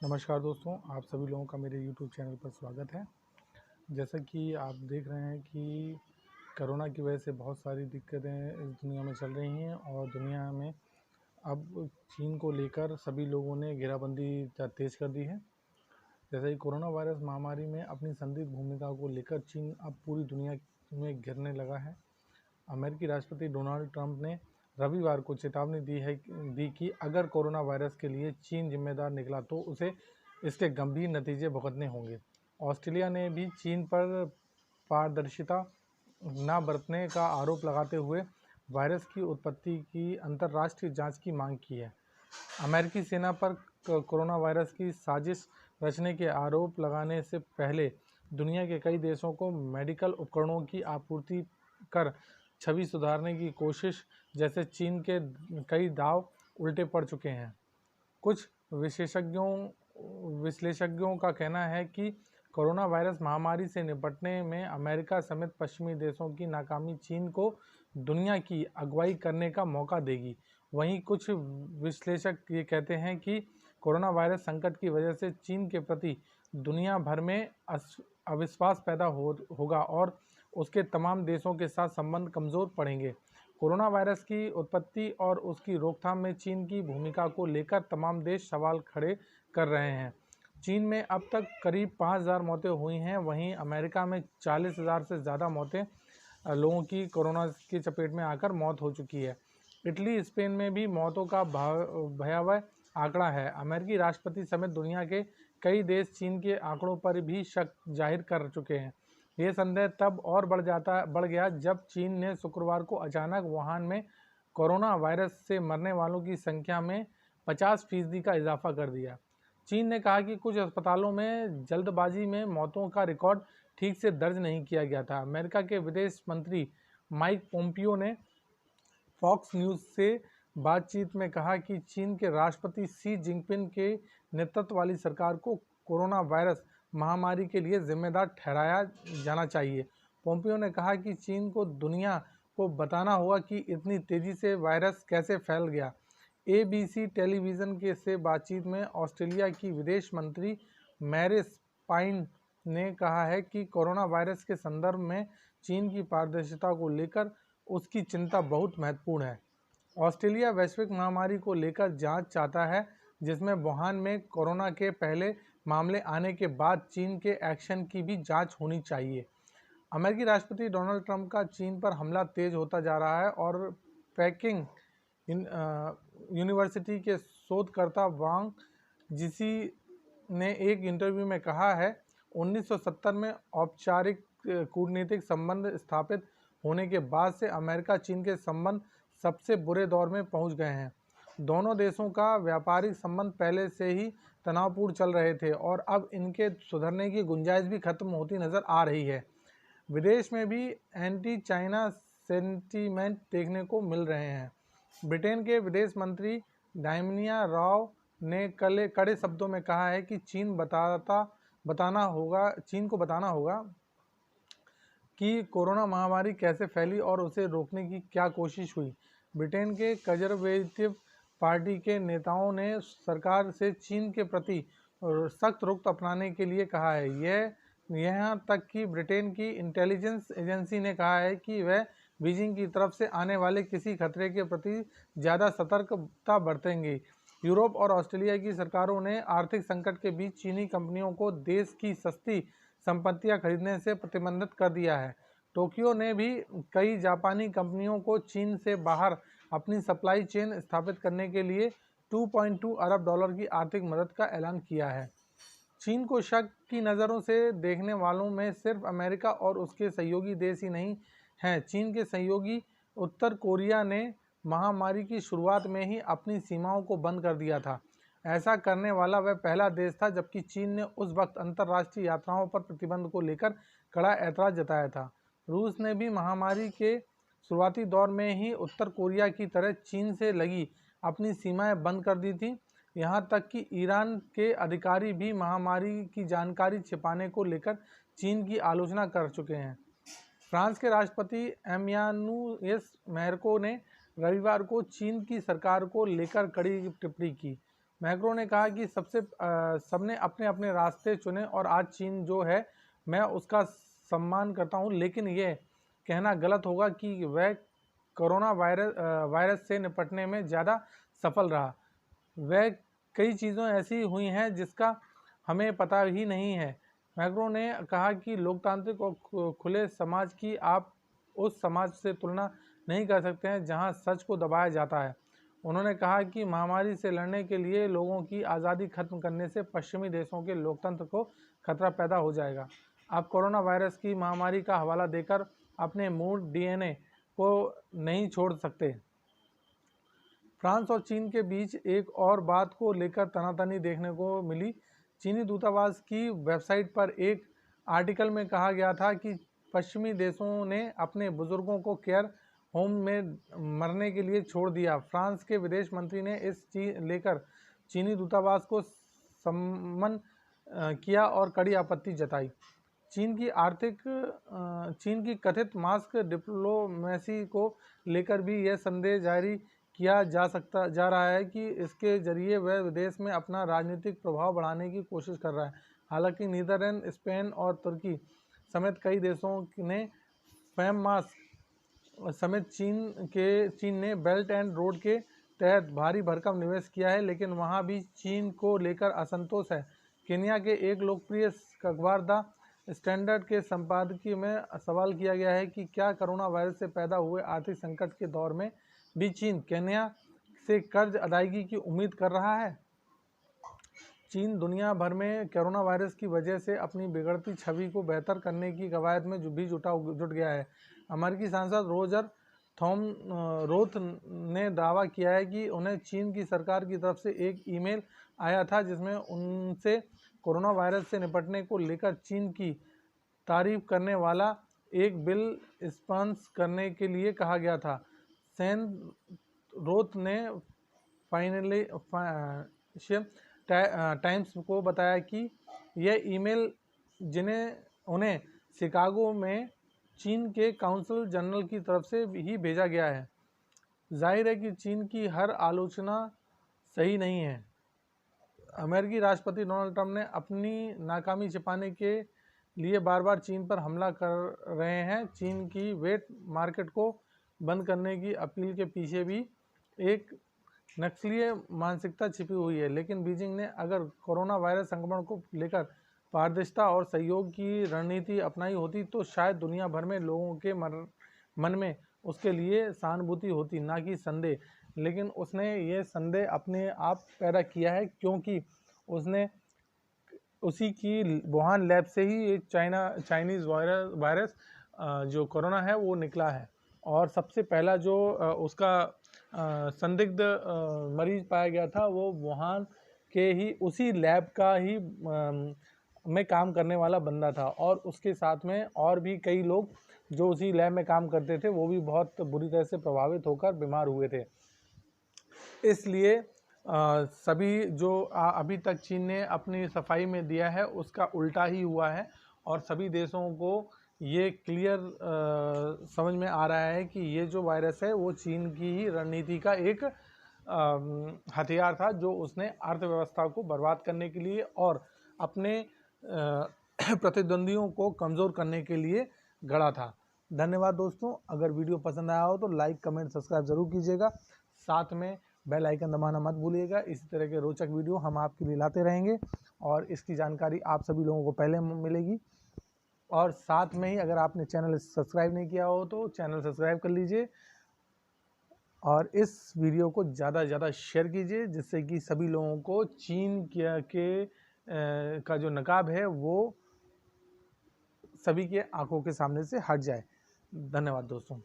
नमस्कार दोस्तों, आप सभी लोगों का मेरे YouTube चैनल पर स्वागत है। जैसा कि आप देख रहे हैं कि कोरोना की वजह से बहुत सारी दिक्कतें इस दुनिया में चल रही हैं और दुनिया में अब चीन को लेकर सभी लोगों ने घेराबंदी तेज़ कर दी है। जैसा कि कोरोना वायरस महामारी में अपनी संदिग्ध भूमिका को लेकर चीन अब पूरी दुनिया में घिरने लगा है। अमेरिकी राष्ट्रपति डोनाल्ड ट्रंप ने रविवार को चेतावनी दी कि अगर कोरोना वायरस के लिए चीन जिम्मेदार निकला तो उसे इसके गंभीर नतीजे भुगतने होंगे। ऑस्ट्रेलिया ने भी चीन पर पारदर्शिता न बरतने का आरोप लगाते हुए वायरस की उत्पत्ति की अंतर्राष्ट्रीय जांच की मांग की है। अमेरिकी सेना पर कोरोना वायरस की साजिश रचने के आरोप लगाने से पहले दुनिया के कई देशों को मेडिकल उपकरणों की आपूर्ति कर छवि सुधारने की कोशिश जैसे चीन के कई दांव उल्टे पड़ चुके हैं। कुछ विश्लेषज्ञों का कहना है कि कोरोना वायरस महामारी से निपटने में अमेरिका समेत पश्चिमी देशों की नाकामी चीन को दुनिया की अगुवाई करने का मौका देगी। वहीं कुछ विश्लेषक ये कहते हैं कि कोरोना वायरस संकट की वजह से चीन के प्रति दुनिया भर में अविश्वास पैदा होगा और उसके तमाम देशों के साथ संबंध कमज़ोर पड़ेंगे। कोरोना वायरस की उत्पत्ति और उसकी रोकथाम में चीन की भूमिका को लेकर तमाम देश सवाल खड़े कर रहे हैं। चीन में अब तक करीब 5,000 मौतें हुई हैं, वहीं अमेरिका में 40,000 से ज़्यादा मौतें लोगों की कोरोना की चपेट में आकर मौत हो चुकी है। इटली, स्पेन में भी मौतों का भयावह आंकड़ा है। अमेरिकी राष्ट्रपति समेत दुनिया के कई देश चीन के आंकड़ों पर भी शक जाहिर कर चुके हैं। ये संदेह तब और बढ़ गया जब चीन ने शुक्रवार को अचानक वुहान में कोरोना वायरस से मरने वालों की संख्या में 50% का इजाफा कर दिया। चीन ने कहा कि कुछ अस्पतालों में जल्दबाजी में मौतों का रिकॉर्ड ठीक से दर्ज नहीं किया गया था। अमेरिका के विदेश मंत्री माइक पोम्पियो ने फॉक्स न्यूज़ से बातचीत में कहा कि चीन के राष्ट्रपति शी जिनपिंग के नेतृत्व वाली सरकार को कोरोना वायरस महामारी के लिए जिम्मेदार ठहराया जाना चाहिए। पोम्पियो ने कहा कि चीन को दुनिया को बताना होगा कि इतनी तेज़ी से वायरस कैसे फैल गया। ABC टेलीविज़न से बातचीत में ऑस्ट्रेलिया की विदेश मंत्री मैरिस पाइन ने कहा है कि कोरोना वायरस के संदर्भ में चीन की पारदर्शिता को लेकर उसकी चिंता बहुत महत्वपूर्ण है। ऑस्ट्रेलिया वैश्विक महामारी को लेकर जांच चाहता है, जिसमें वुहान में कोरोना के पहले मामले आने के बाद चीन के एक्शन की भी जांच होनी चाहिए। अमेरिकी राष्ट्रपति डोनाल्ड ट्रंप का चीन पर हमला तेज होता जा रहा है और पेकिंग यूनिवर्सिटी के शोधकर्ता वांग जिसी ने एक इंटरव्यू में कहा है, 1970 में औपचारिक कूटनीतिक संबंध स्थापित होने के बाद से अमेरिका चीन के संबंध सबसे बुरे दौर में पहुंच गए हैं। दोनों देशों का व्यापारिक संबंध पहले से ही तनावपूर्ण चल रहे थे और अब इनके सुधरने की गुंजाइश भी खत्म होती नजर आ रही है। विदेश में भी एंटी चाइना सेंटीमेंट देखने को मिल रहे हैं। ब्रिटेन के विदेश मंत्री डायमिया राव ने कड़े शब्दों में कहा है कि चीन को बताना होगा कि कोरोना महामारी कैसे फैली और उसे रोकने की क्या कोशिश हुई। ब्रिटेन के कंजर्वेटिव पार्टी के नेताओं ने सरकार से चीन के प्रति सख्त रुख अपनाने के लिए कहा है। यहाँ तक कि ब्रिटेन की इंटेलिजेंस एजेंसी ने कहा है कि वह बीजिंग की तरफ से आने वाले किसी खतरे के प्रति ज़्यादा सतर्कता बरतेंगे। यूरोप और ऑस्ट्रेलिया की सरकारों ने आर्थिक संकट के बीच चीनी कंपनियों को देश की सस्ती संपत्तियां खरीदने से प्रतिबंधित कर दिया है। टोक्यो ने भी कई जापानी कंपनियों को चीन से बाहर अपनी सप्लाई चेन स्थापित करने के लिए 2.2 अरब डॉलर की आर्थिक मदद का ऐलान किया है। चीन को शक की नज़रों से देखने वालों में सिर्फ अमेरिका और उसके सहयोगी देश ही नहीं हैं। चीन के सहयोगी उत्तर कोरिया ने महामारी की शुरुआत में ही अपनी सीमाओं को बंद कर दिया था। ऐसा करने वाला वह पहला देश था, जबकि चीन ने उस वक्त अंतर्राष्ट्रीय यात्राओं पर प्रतिबंध को लेकर कड़ा ऐतराज़ जताया था। रूस ने भी महामारी के शुरुआती दौर में ही उत्तर कोरिया की तरह चीन से लगी अपनी सीमाएं बंद कर दी थी। यहाँ तक कि ईरान के अधिकारी भी महामारी की जानकारी छिपाने को लेकर चीन की आलोचना कर चुके हैं। फ्रांस के राष्ट्रपति एमियानुएल मैक्रों ने रविवार को चीन की सरकार को लेकर कड़ी टिप्पणी की। मैक्रो ने कहा कि सबने अपने अपने रास्ते चुने और आज चीन जो है मैं उसका सम्मान करता हूं, लेकिन यह कहना गलत होगा कि वह कोरोना वायरस से निपटने में ज़्यादा सफल रहा। वह कई चीज़ें ऐसी हुई हैं जिसका हमें पता ही नहीं है। मैक्रो ने कहा कि लोकतांत्रिक और खुले समाज की आप उस समाज से तुलना नहीं कर सकते हैं जहां सच को दबाया जाता है। उन्होंने कहा कि महामारी से लड़ने के लिए लोगों की आज़ादी खत्म करने से पश्चिमी देशों के लोकतंत्र को खतरा पैदा हो जाएगा। आप कोरोना वायरस की महामारी का हवाला देकर अपने मूल डीएनए को नहीं छोड़ सकते। फ्रांस और चीन के बीच एक और बात को लेकर तनातनी देखने को मिली। चीनी दूतावास की वेबसाइट पर एक आर्टिकल में कहा गया था कि पश्चिमी देशों ने अपने बुजुर्गों को केयर होम में मरने के लिए छोड़ दिया। फ्रांस के विदेश मंत्री ने इस लेकर चीनी दूतावास को सम्मन किया और कड़ी आपत्ति जताई। चीन की कथित मास्क डिप्लोमेसी को लेकर भी यह संदेश जारी किया जा रहा है कि इसके जरिए वह विदेश में अपना राजनीतिक प्रभाव बढ़ाने की कोशिश कर रहा है। हालांकि नीदरलैंड, स्पेन और तुर्की समेत कई देशों ने स्वयं मास्क समेत चीन ने बेल्ट एंड रोड के तहत भारी भरकम निवेश किया है, लेकिन वहां भी चीन को लेकर असंतोष है। केन्या के एक लोकप्रिय अखबार द स्टैंडर्ड के संपादकीय में सवाल किया गया है कि क्या कोरोना वायरस से पैदा हुए आर्थिक संकट के दौर में भी चीन केन्या से कर्ज अदायगी की उम्मीद कर रहा है। चीन दुनिया भर में कोरोना वायरस की वजह से अपनी बिगड़ती छवि को बेहतर करने की कवायद में जुट गया है। अमेरिकी सांसद रोजर रोथ ने दावा किया है कि उन्हें चीन की सरकार की तरफ से एक ईमेल आया था जिसमें उनसे कोरोना वायरस से निपटने को लेकर चीन की तारीफ करने वाला एक बिल स्पॉन्सर करने के लिए कहा गया था। सेन रोथ ने फाइनेंशियल टाइम्स को बताया कि यह ईमेल जिन्हें उन्हें शिकागो में चीन के काउंसिल जनरल की तरफ से ही भेजा गया है। जाहिर है कि चीन की हर आलोचना सही नहीं है। अमेरिकी राष्ट्रपति डोनाल्ड ट्रंप ने अपनी नाकामी छिपाने के लिए बार बार चीन पर हमला कर रहे हैं। चीन की वेट मार्केट को बंद करने की अपील के पीछे भी एक नक्सलीय मानसिकता छिपी हुई है, लेकिन बीजिंग ने अगर कोरोना वायरस संक्रमण को लेकर पारदर्शिता और सहयोग की रणनीति अपनाई होती तो शायद दुनिया भर में लोगों के मन में उसके लिए सहानुभूति होती, ना कि संदेह। लेकिन उसने ये संदेह अपने आप पैदा किया है, क्योंकि उसने उसी की वुहान लैब से ही एक चाइनीज़ वायरस जो कोरोना है वो निकला है, और सबसे पहला जो उसका संदिग्ध मरीज पाया गया था वो वुहान के ही उसी लैब का ही में काम करने वाला बंदा था, और उसके साथ में और भी कई लोग जो उसी लैब में काम करते थे वो भी बहुत बुरी तरह से प्रभावित होकर बीमार हुए थे। इसलिए सभी जो अभी तक चीन ने अपनी सफाई में दिया है उसका उल्टा ही हुआ है, और सभी देशों को ये क्लियर समझ में आ रहा है कि ये जो वायरस है वो चीन की ही रणनीति का एक हथियार था, जो उसने अर्थव्यवस्था को बर्बाद करने के लिए और अपने प्रतिद्वंदियों को कमज़ोर करने के लिए गढ़ा था। धन्यवाद दोस्तों। अगर वीडियो पसंद आया हो तो लाइक, कमेंट, सब्सक्राइब जरूर कीजिएगा। साथ में बेल आइकन दबाना मत भूलिएगा। इसी तरह के रोचक वीडियो हम आपके लिए लाते रहेंगे और इसकी जानकारी आप सभी लोगों को पहले मिलेगी। और साथ में ही अगर आपने चैनल सब्सक्राइब नहीं किया हो तो चैनल सब्सक्राइब कर लीजिए और इस वीडियो को ज़्यादा से ज़्यादा शेयर कीजिए, जिससे कि सभी लोगों को चीन का जो नकाब है वो सभी के आंखों के सामने से हट जाए। धन्यवाद दोस्तों।